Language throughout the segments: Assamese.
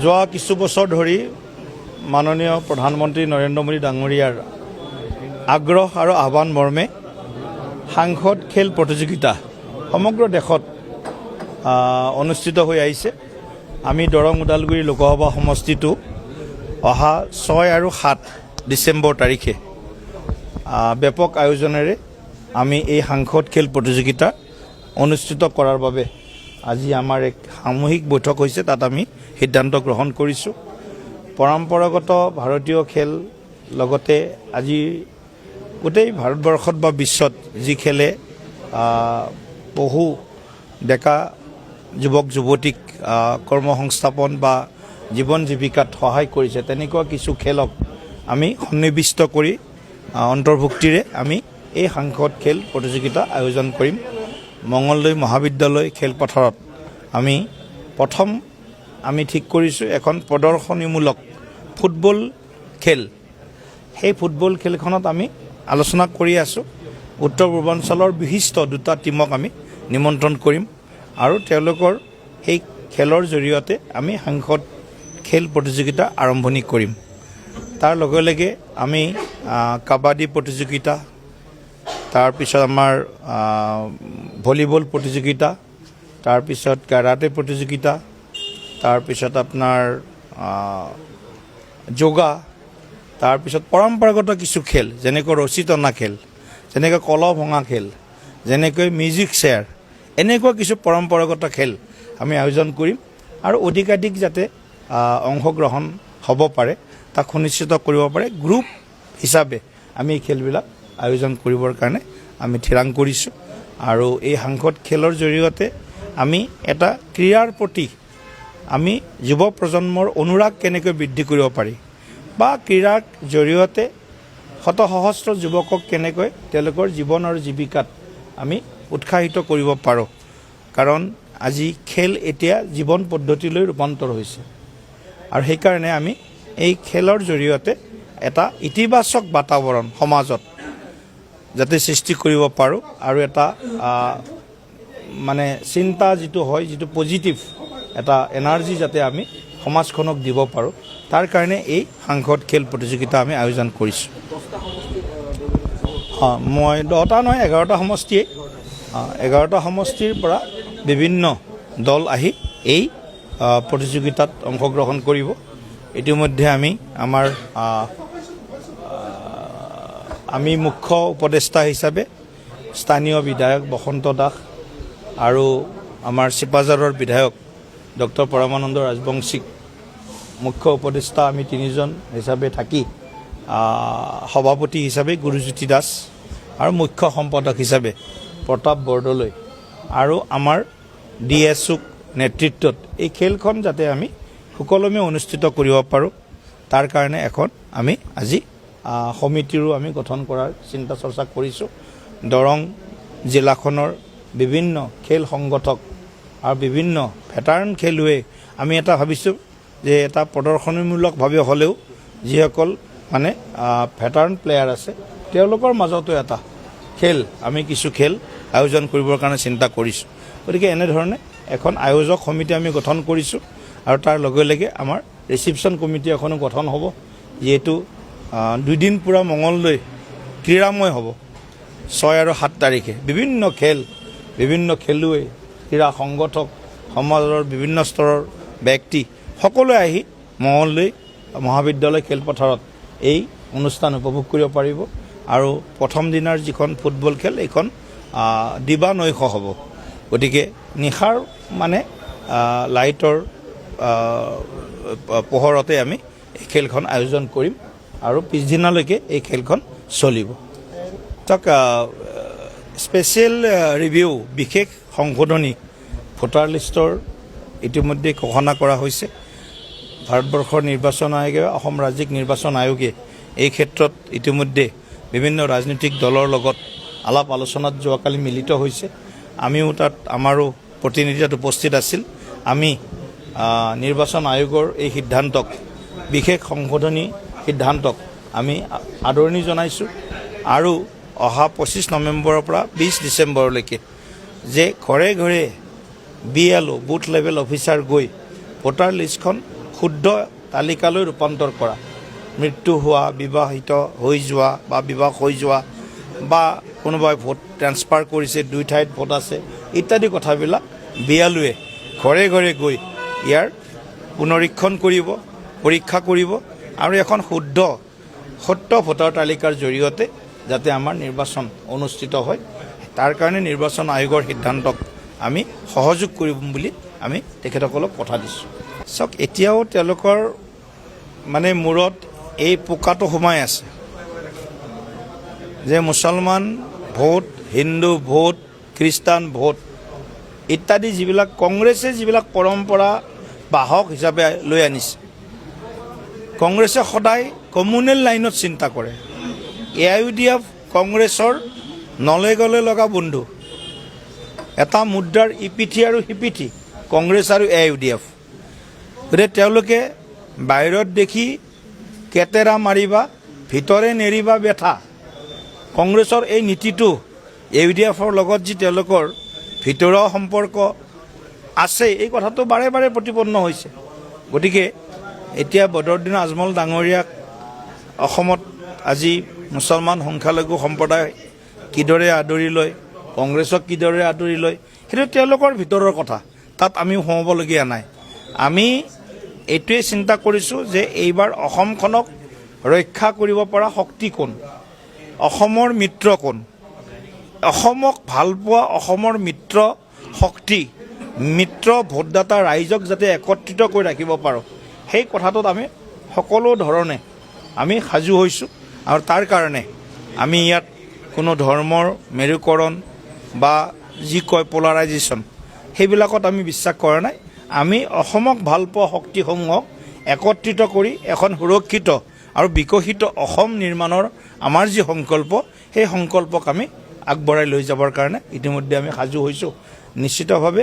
যোৱা কিছু বছৰ ধৰি মাননীয় প্ৰধানমন্ত্ৰী নৰেন্দ্ৰ মোদী ডাঙৰীয়াৰ আগ্ৰহ আৰু আহ্বান মৰ্মে সাংসদ খেল প্ৰতিযোগিতা সমগ্ৰ দেশত অনুষ্ঠিত হৈ আহিছে। আমি দৰং ওদালগুৰি লোকসভা সমষ্টিটো অহা 6 আৰু 7 ডিচেম্বৰ তাৰিখে ব্যাপক আয়োজনেৰে আমি এই সাংসদ খেল প্ৰতিযোগিতা অনুষ্ঠিত কৰাৰ বাবে আজি আমাৰ এক সামূহিক বৈঠক হৈছে। তাত আমি সিদ্ধান্ত গ্ৰহণ কৰিছোঁ। পৰম্পৰাগত ভাৰতীয় খেল লগতে আজি গোটেই ভাৰতবৰ্ষত বা বিশ্বত যি খেলে বহু ডেকা যুৱক যুৱতীক কৰ্মসংস্থাপন বা জীৱন জীৱিকাত সহায় কৰিছে, তেনেকুৱা কিছু খেলক আমি সন্নিৱিষ্ট কৰি অন্তৰ্ভুক্তিৰে আমি এই সাংসদ খেল প্ৰতিযোগিতা আয়োজন কৰিম। মঙলদৈ মহাবিদ্যালয় খেলপথাৰত প্ৰথম আমি ঠিক কৰিছোঁ এখন প্ৰদৰ্শনীমূলক ফুটবল খেল। সেই ফুটবল খেলখনত আমি আলোচনা কৰি আছোঁ। উত্তৰ পূৰ্বাঞ্চলৰ বিশিষ্ট 2টা টীমক আমি নিমন্ত্ৰণ কৰিম আৰু তেওঁলোকৰ সেই খেলৰ জৰিয়তে আমি সাংসদ খেল প্ৰতিযোগিতা আৰম্ভণি কৰিম। তাৰ লগে লগে আমি কাবাডী প্ৰতিযোগিতা, তাৰপিছত আমাৰ ভলীবল প্ৰতিযোগিতা, তাৰপিছত কাৰাটে প্ৰতিযোগিতা, তাৰপিছত আপোনাৰ যোগা, তাৰপিছত পৰম্পৰাগত কিছু খেল যেনেকৈ ৰছী টনা খেল, যেনেকৈ কলহ ভঙা খেল, যেনেকৈ মিউজিক চেয়াৰ, এনেকুৱা কিছু পৰম্পৰাগত খেল আমি আয়োজন কৰিম আৰু অধিকাধিক যাতে অংশগ্ৰহণ হ'ব পাৰে তাক সুনিশ্চিত কৰিব পাৰে গ্ৰুপ হিচাপে আমি এই খেলবিলাক আয়োজন কৰিবৰ কাৰণে আমি থিৰাং কৰিছোঁ। আৰু এই সাংসদ খেলৰ জৰিয়তে আমি এটা ক্ৰীড়াৰ প্ৰতি আমি যুৱ প্ৰজন্মৰ অনুৰাগ কেনেকৈ বৃদ্ধি কৰিব পাৰি বা ক্ৰীড়াৰ জৰিয়তে শত সহস্ৰ যুৱকক কেনেকৈ তেওঁলোকৰ জীৱন আৰু জীৱিকাত আমি উৎসাহিত কৰিব পাৰোঁ। কাৰণ আজি খেল এতিয়া জীৱন পদ্ধতিলৈ ৰূপান্তৰ হৈছে আৰু সেইকাৰণে আমি এই খেলৰ জৰিয়তে এটা ইতিবাচক বাতাবৰণ সমাজত যাতে সৃষ্টি কৰিব পাৰোঁ আৰু এটা মানে চিন্তা যিটো হয়, যিটো পজিটিভ এটা এনাৰ্জি যাতে আমি সমাজখনক দিব পাৰোঁ, তাৰ কাৰণে এই সাংসদ খেল প্ৰতিযোগিতা আমি আয়োজন কৰিছোঁ। মই 10টা নহয় 11টা সমষ্টিয়ে 11টা সমষ্টিৰ পৰা বিভিন্ন দল আহি এই প্ৰতিযোগিতাত অংশগ্ৰহণ কৰিব। ইতিমধ্যে আমি মুখ্য উপদেষ্টা হিচাপে স্থানীয় বিধায়ক বসন্ত দাস আৰু আমাৰ চিপাঝাৰৰ বিধায়ক ডক্টৰ পৰমানন্দ ৰাজবংশীক মুখ্য উপদেষ্টা আমি 3জন হিচাপে থাকি সভাপতি হিচাপে গুৰুজ্যোতি দাস আৰু মুখ্য সম্পাদক হিচাপে প্ৰতাপ বৰদলৈ আৰু আমাৰ DSOক নেতৃত্বত এই খেলখন যাতে আমি সুকলমে অনুষ্ঠিত কৰিব পাৰোঁ, তাৰ কাৰণে এখন আমি আজি সমিতিৰো আমি গঠন কৰাৰ চিন্তা চৰ্চা কৰিছোঁ। দৰং জিলাখনৰ বিভিন্ন খেল সংগঠক আৰু বিভিন্ন ভেটাৰান খেলুৱৈ আমি এটা ভাবিছোঁ যে এটা প্ৰদৰ্শনীমূলকভাৱে হ'লেও যিসকল মানে ভেটাৰান প্লেয়াৰ আছে তেওঁলোকৰ মাজতো এটা খেল আমি কিছু খেল আয়োজন কৰিবৰ কাৰণে চিন্তা কৰিছোঁ। গতিকে এনেধৰণে এখন আয়োজক সমিতি আমি গঠন কৰিছোঁ আৰু তাৰ লগে লগে আমাৰ ৰিচিপশ্যন কমিটি এখনো গঠন হ'ব, যিহেতু 2 দিন পূৰা মঙলদৈ ক্ৰীড়াময় হ'ব। 6 আৰু 7 তাৰিখে বিভিন্ন খেল, বিভিন্ন খেলুৱৈ, ক্ৰীড়া সংগঠক, সমাজৰ বিভিন্ন স্তৰৰ ব্যক্তি সকলোৱে আহি মঙলদৈ মহাবিদ্যালয় খেলপথাৰত এই অনুষ্ঠান উপভোগ কৰিব পাৰিব। আৰু প্ৰথম দিনাৰ যিখন ফুটবল খেল এইখন দিবা-নৈশ হ'ব। গতিকে নিশাৰ মানে লাইটৰ পোহৰতে আমি এই খেলখন আয়োজন কৰিম আৰু পিছদিনালৈকে এই খেলখন চলিব। স্পেচিয়েল ৰিভিউ বিশেষ সংশোধনী ভোটাৰ লিষ্টৰ ইতিমধ্যে ঘোষণা কৰা হৈছে। ভাৰতবৰ্ষৰ নিৰ্বাচন আয়োগে, অসম ৰাজ্যিক নিৰ্বাচন আয়োগে এই ক্ষেত্ৰত ইতিমধ্যে বিভিন্ন ৰাজনৈতিক দলৰ লগত আলাপ আলোচনাত যোৱাকালি মিলিত হৈছে। আমিও তাত আমাৰো প্ৰতিনিধি তাত উপস্থিত আছিল। আমি নিৰ্বাচন আয়োগৰ এই সিদ্ধান্তক, বিশেষ সংশোধনী সিদ্ধান্তক আমি আদৰণি জনাইছোঁ আৰু অহা 25 নৱেম্বৰৰ পৰা 20 ডিচেম্বৰলৈকে যে ঘৰে ঘৰে BLO বুথ লেভেল অফিচাৰ গৈ ভোটাৰ লিষ্টখন শুদ্ধ তালিকালৈ ৰূপান্তৰ কৰা মৃত্যু হোৱা বিবাহিত হৈ যোৱা বা বিবাহ হৈ যোৱা বা কোনোবাই ভোট ট্ৰেন্সফাৰ কৰিছে 2 ঠাইত ভোট আছে ইত্যাদি কথাবিলাক বিয়ালুৱে ঘৰে ঘৰে গৈ ইয়াৰ পুনৰীক্ষণ কৰিব পৰীক্ষা কৰিব আৰু এখন শুদ্ধ সত্য ভোটাৰ তালিকাৰ জৰিয়তে যাতে আমাৰ নিৰ্বাচন অনুষ্ঠিত হয় তাৰ কাৰণে নিৰ্বাচন আয়োগৰ সিদ্ধান্তক আমি সহযোগ কৰিম বুলি আমি তেখেতসকলক কথা দিছোঁ চাওক এতিয়াও তেওঁলোকৰ মানে মূৰত এই পোকাটো সোমাই আছে যে মুছলমান ভোট হিন্দু ভোট খ্ৰীষ্টান ভোট ইত্যাদি যিবিলাক কংগ্ৰেছে যিবিলাক পৰম্পৰা বাহক হিচাপে লৈ আনিছে কংগ্ৰেছে সদায় কমিউনেল লাইনত চিন্তা কৰে AIUDF কংগ্ৰেছৰ নলে গলে লগা বন্ধু এটা মুদ্ৰাৰ ইপিঠি আৰু সিপিঠি কংগ্ৰেছ আৰু AIUDF গতিকে তেওঁলোকে বাহিৰত দেখি কেতেৰা মাৰিবা ভিতৰে নেৰিবা বেঠা কংগ্ৰেছৰ এই নীতিটো AIUDFৰ লগত যি তেওঁলোকৰ ভিতৰুৱা সম্পৰ্ক আছে এই কথাটো বাৰে বাৰে প্ৰতিপন্ন হৈছে গতিকে এতিয়া বদৰুদ্দিন আজমল ডাঙৰীয়াক অসমত আজি মুছলমান সংখ্যালঘু সম্প্ৰদায় কিদৰে আদৰি লয় কংগ্ৰেছক কিদৰে আদৰি লয় সেইটো তেওঁলোকৰ ভিতৰৰ কথা তাত আমি সোমাবলগীয়া নাই আমি এইটোৱে চিন্তা কৰিছোঁ যে এইবাৰ অসমখনক ৰক্ষা কৰিব পৰা শক্তি কোন অসমৰ মিত্ৰ কোন অসমক ভালপোৱা অসমৰ মিত্ৰ শক্তি মিত্ৰ ভোটদাতা ৰাইজক যাতে একত্ৰিত কৰি ৰাখিব পাৰোঁ সেই কথাটোত আমি সকলো ধৰণে আমি সাজু হৈছোঁ আৰু তাৰ কাৰণে আমি ইয়াত কোনো ধৰ্মৰ মেৰুকৰণ বা যি কয় পলাৰাইজেশ্যন সেইবিলাকত আমি বিশ্বাস কৰা নাই আমি অসমক ভালপোৱা শক্তিসমূহক একত্ৰিত কৰি এখন সুৰক্ষিত আৰু বিকশিত অসম নিৰ্মাণৰ আমাৰ যি সংকল্প সেই সংকল্পক আমি আগবঢ়াই লৈ যাবৰ কাৰণে ইতিমধ্যে আমি সাজু হৈছোঁ নিশ্চিতভাৱে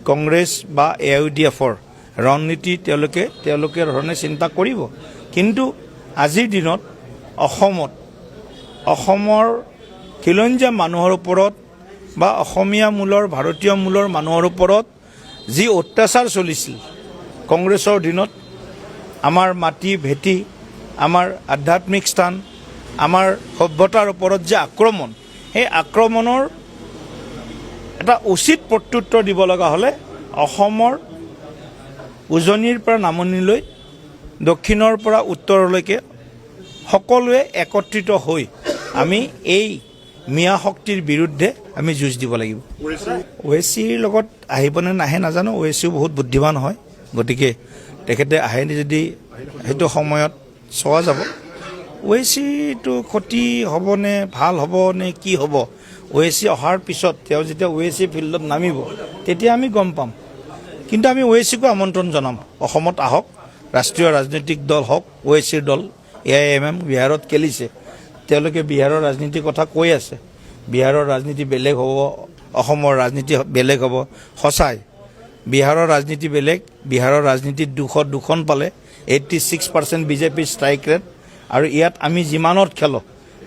কংগ্ৰেছ বা AIUDFৰ ৰণনীতি তেওঁলোকে ধৰণে চিন্তা কৰিব কিন্তু আজিৰ দিনত অসমৰ খিলঞ্জীয়া মানুহৰ ওপৰত বা অসমীয়া মূলৰ ভাৰতীয় মূলৰ মানুহৰ ওপৰত যি অত্যাচাৰ চলিছিল কংগ্ৰেছৰ দিনত আমাৰ মাটি ভেটি আমাৰ আধ্যাত্মিক স্থান আমাৰ সভ্যতাৰ ওপৰত যে আক্ৰমণ সেই আক্ৰমণৰ এটা উচিত প্ৰত্যুত্তৰ দিব লগা হ'লে অসমৰ উজনিৰ পৰা নামনিলৈ দক্ষিণৰ পৰা উত্তৰলৈকে সকলোৱে একত্ৰিত হৈ আমি এই মিয়া শক্তিৰ বিৰুদ্ধে আমি যুঁজ দিব লাগিব OACৰ লগত আহিবনে নাহে নাজানো OACও বহুত বুদ্ধিমান হয় গতিকে তেখেতে আহে যদি সেইটো সময়ত চোৱা যাব OACটো ক্ষতি হ'বনে ভাল হ'বনে কি হ'ব OAC অহাৰ পিছত তেওঁ যেতিয়া OAC ফিল্ডত নামিব তেতিয়া আমি গম পাম কিন্তু আমি OACকো আমন্ত্ৰণ জনাম অসমত আহক ৰাষ্ট্ৰীয় ৰাজনৈতিক দল হওক OACৰ দল AIMM বিহাৰত খেলিছে তেওঁলোকে বিহাৰৰ ৰাজনীতিৰ কথা কৈ আছে বিহাৰৰ ৰাজনীতি বেলেগ হ'ব অসমৰ ৰাজনীতি বেলেগ হ'ব সঁচাই বিহাৰৰ ৰাজনীতি বেলেগ বিহাৰৰ ৰাজনীতিত 202খন পালে 86% বিজেপিৰ ষ্ট্ৰাইক ৰেট আৰু ইয়াত আমি যিমানত খেলোঁ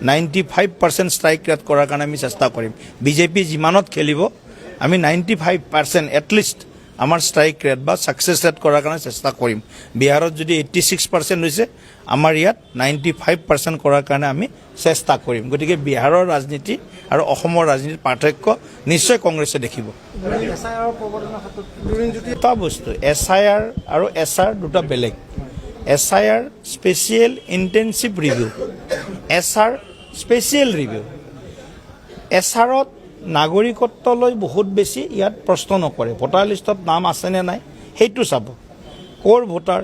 95% ষ্ট্ৰাইক ৰেট কৰাৰ কাৰণে আমি চেষ্টা কৰিম বিজেপি যিমানত খেলিব আমি 95% এটলিষ্ট আমাৰ ষ্ট্ৰাইক ৰেট বা ছাকচেছ ৰেট কৰাৰ কাৰণে চেষ্টা কৰিম বিহাৰত যদি 86% হৈছে আমাৰ ইয়াত 95% কৰাৰ কাৰণে আমি চেষ্টা কৰিম গতিকে বিহাৰৰ ৰাজনীতি আৰু অসমৰ ৰাজনীতিৰ পাৰ্থক্য নিশ্চয় কংগ্ৰেছে দেখিব এটা বস্তু SIR আৰু SR দুটা বেলেগ SIR special intensive review SR special review SRত নাগৰিকত্ব লৈ বহুত বেছি ইয়াত প্ৰশ্ন নকৰে ভোটাৰ লিষ্টত নাম আছেনে নাই সেইটো চাব ক'ৰ ভোটাৰ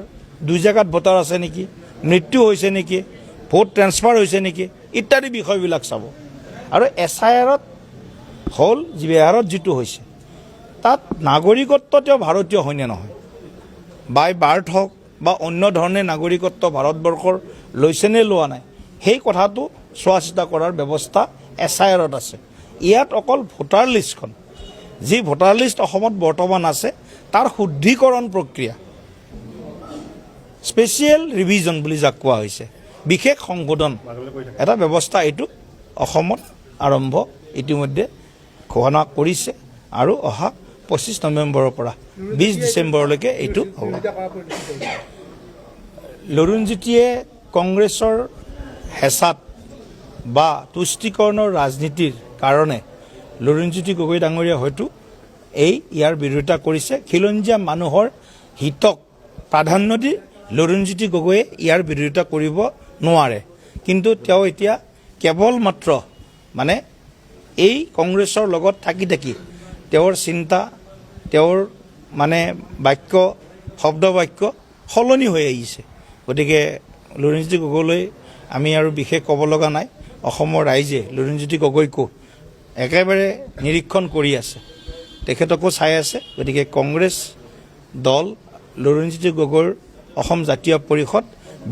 2 জেগাত ভোটাৰ আছে নেকি মৃত্যু হৈছে নেকি ভোট ট্ৰেন্সফাৰ হৈছে নেকি ইত্যাদি বিষয়বিলাক চাব আৰু SIRত হ'ল বিহাৰত যিটো হৈছে তাত নাগৰিকত্ব তেওঁ ভাৰতীয় হয়নে নহয় বাই বাৰ্থ হওক বা অন্য ধৰণে নাগৰিকত্ব ভাৰতবৰ্ষৰ লৈছেনে লোৱা নাই সেই কথাটো চোৱা চিতা কৰাৰ ব্যৱস্থা SIRত আছে ইয়াত অকল ভোটাৰ লিষ্টখন যি ভোটাৰ লিষ্ট অসমত বৰ্তমান আছে তাৰ শুদ্ধিকৰণ প্ৰক্ৰিয়া স্পেচিয়েল ৰিভিজন বুলি যাক কোৱা হৈছে বিশেষ সংশোধন এটা ব্যৱস্থা এইটো অসমত আৰম্ভ ইতিমধ্যে ঘোষণা কৰিছে আৰু অহা 25 নৱেম্বৰৰ পৰা 20 ডিচেম্বৰলৈকে এইটো হ'ব। লুৰিণজ্যোতিয়ে কংগ্ৰেছৰ হেঁচাত বা তুষ্টিকৰণৰ ৰাজনীতিৰ কাৰণে লুৰিণজ্যোতি গগৈ ডাঙৰীয়া হয়তো ইয়াৰ বিৰোধিতা কৰিছে। খিলঞ্জীয়া মানুহৰ হিতক প্ৰাধান্য দি লুৰিণজ্যোতি গগৈয়ে ইয়াৰ বিৰোধিতা কৰিব নোৱাৰে। কিন্তু তেওঁ এতিয়া কেৱল মাত্ৰ মানে এই কংগ্ৰেছৰ লগত থাকি থাকি তেওঁৰ চিন্তা, তেওঁৰ মানে বাক্য, শব্দ বাক্য সলনি হৈ আহিছে। গতিকে লুৰিণজ্যোতি গগৈলৈ আমি আৰু বিশেষ ক'ব লগা নাই। অসমৰ ৰাইজে লুৰিণজ্যোতি গগৈকো একেবাৰে নিৰীক্ষণ কৰি আছে, তেখেতকো চাই আছে। গতিকে কংগ্ৰেছ দল, লুৰিণজ্যোতি গগৈৰ অসম জাতীয় পৰিষদ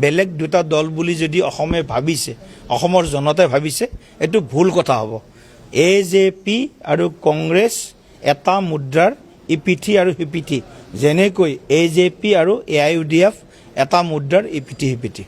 বেলেগ দুটা দল বুলি যদি অসমে ভাবিছে, অসমৰ জনতাই ভাবিছে, এইটো ভুল কথা হ'ব। AJP আৰু কংগ্ৰেছ এটা মুদ্ৰাৰ ইপিঠি আৰু সিপিঠি, যেনেকৈ AJP আৰু AIUDF এটা মুদ্ৰাৰ ইপিঠি সিপিঠি।